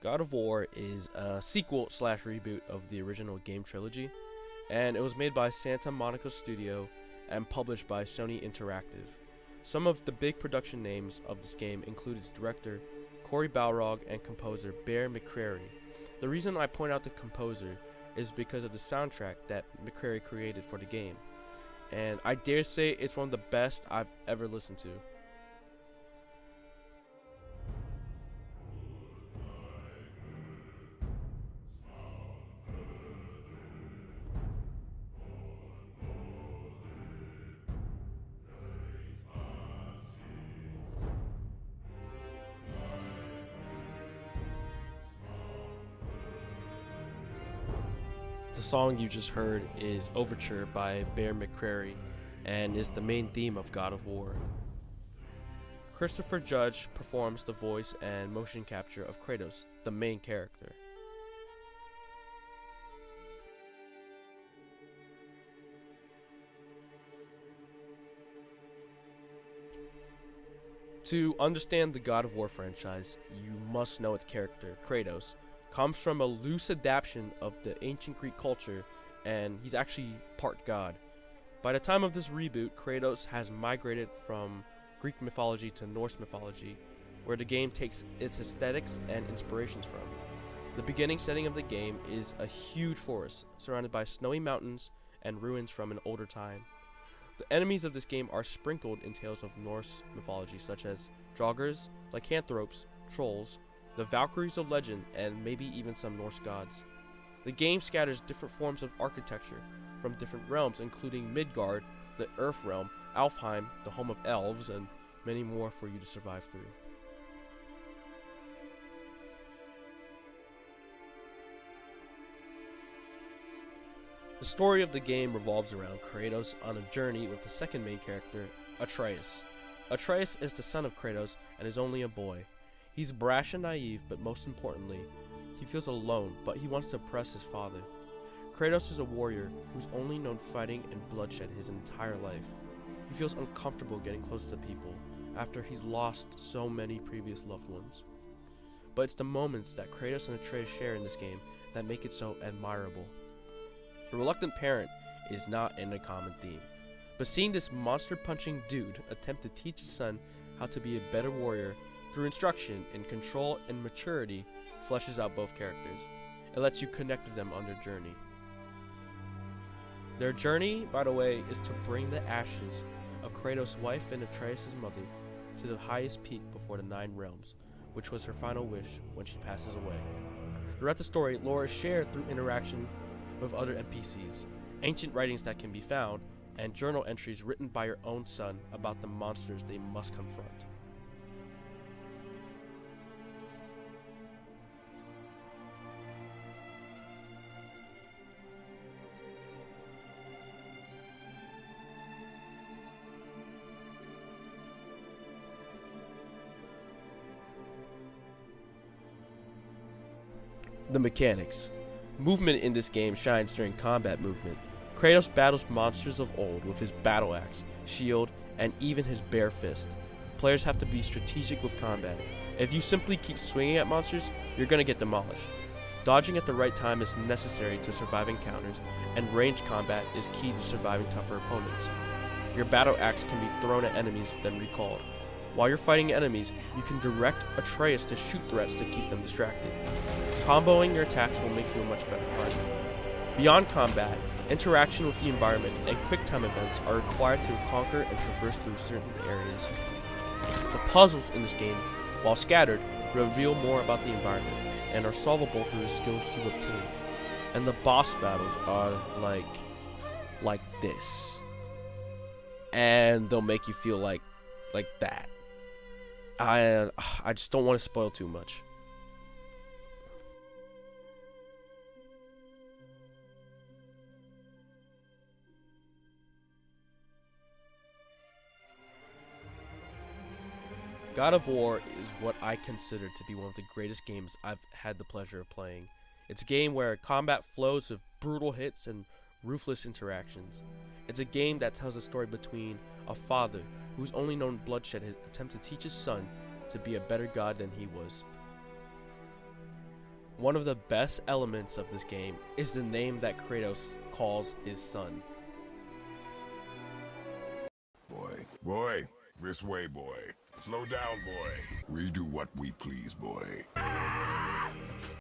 God of War is a sequel slash reboot of the original game trilogy, and it was made by Santa Monica Studio and published by Sony Interactive. Some of the big production names of this game include its director, Cory Balrog, and composer Bear McCreary. The reason I point out the composer is because of the soundtrack that McCreary created for the game, and I dare say it's one of the best I've ever listened to. The song you just heard is Overture by Bear McCreary and is the main theme of God of War. Christopher Judge performs the voice and motion capture of Kratos, the main character. To understand the God of War franchise, you must know its character, Kratos. Comes from a loose adaptation of the ancient Greek culture, and he's actually part god. By the time of this reboot, Kratos has migrated from Greek mythology to Norse mythology, where the game takes its aesthetics and inspirations from. The beginning setting of the game is a huge forest, surrounded by snowy mountains and ruins from an older time. The enemies of this game are sprinkled in tales of Norse mythology, such as Draugrs, lycanthropes, trolls, the Valkyries of legend, and maybe even some Norse gods. The game scatters different forms of architecture from different realms, including Midgard, the Earth realm, Alfheim, the home of elves, and many more for you to survive through. The story of the game revolves around Kratos on a journey with the second main character, Atreus. Atreus is the son of Kratos and is only a boy. He's brash and naive, but most importantly, he feels alone, but he wants to impress his father. Kratos is a warrior who's only known fighting and bloodshed his entire life. He feels uncomfortable getting close to people after he's lost so many previous loved ones. But it's the moments that Kratos and Atreus share in this game that make it so admirable. The reluctant parent is not an uncommon theme, but seeing this monster-punching dude attempt to teach his son how to be a better warrior through instruction and control and maturity fleshes out both characters. It lets you connect with them on their journey. Their journey, by the way, is to bring the ashes of Kratos' wife and Atreus' mother to the highest peak before the Nine Realms, which was her final wish when she passes away. Throughout the story, lore is shared through interaction with other NPCs, ancient writings that can be found, and journal entries written by your own son about the monsters they must confront. The mechanics. Movement in this game shines during combat movement. Kratos battles monsters of old with his battle axe, shield, and even his bare fist. Players have to be strategic with combat. If you simply keep swinging at monsters, you're gonna get demolished. Dodging at the right time is necessary to survive encounters, and ranged combat is key to surviving tougher opponents. Your battle axe can be thrown at enemies, then recalled. While you're fighting enemies, you can direct Atreus to shoot threats to keep them distracted. Comboing your attacks will make you a much better fighter. Beyond combat, interaction with the environment and quick time events are required to conquer and traverse through certain areas. The puzzles in this game, while scattered, reveal more about the environment and are solvable through the skills you've obtained. And the boss battles are like this. And they'll make you feel like that. I just don't want to spoil too much. God of War is what I consider to be one of the greatest games I've had the pleasure of playing. It's a game where combat flows with brutal hits and ruthless interactions. It's a game that tells a story between a father who's only known bloodshed, his attempt to teach his son to be a better god than he was. One of the best elements of this game is the name that Kratos calls his son. Boy, this way, boy. Slow down, boy. We do what we please, boy.